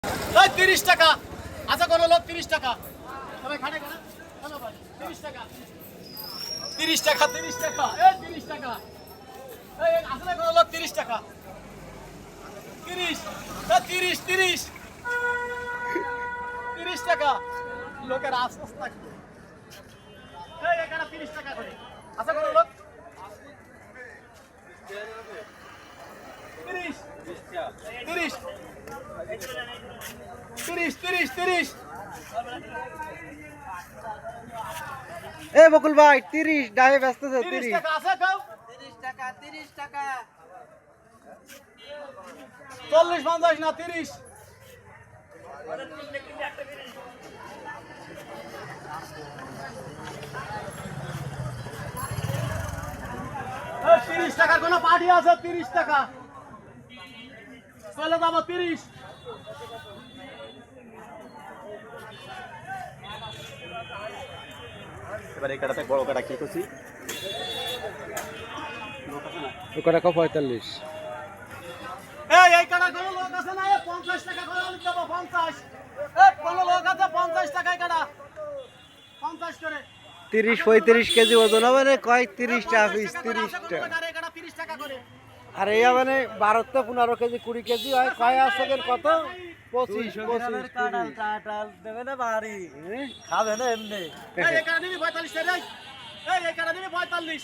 30 টাকা। আচ্ছা কোন লোক 30 টাকা। সবাই খানে খানা। চলো ভাই 30 টাকা। 30 টাকা 30 টাকা। এই 30 টাকা। এই আসলে কোন লোক 30 টাকা। 30 30 30 30 টাকা। লোকের আফসোস থাকবে। এই এখানে 30 টাকা করে। আচ্ছা কোন লোক 30 30 30 30 30 এ বকুল ভাই 30 ডাহে ব্যস্ত আছে 30 30 টাকা আছে কেউ 30 টাকা 30 টাকা 40 50 না 30 30 টাকার কোন পার্টি আছে 30 টাকা চলে যাবো 30 এবারে কাটাতে বড় কাটা কি করছি ওটা কো 45 এই কাটা কোন লোক আছে না 50 টাকা করে আমি দেবো 50 কোন লোক আছে 50 টাকায় কাটা 50 করে 30 35 কেজি ওজন হবে না কয় 30 টা পিস 30 টা কাটা 30 টাকা করে আর এই মানে 12 তে 15 কেজি 20 কেজি হয় কয় আছে কত 25 25 কাটাল দেবে না বাড়ি খাবে না এমনি এই কাটা দিবি 45 টাকা এই কাটা দিবি 45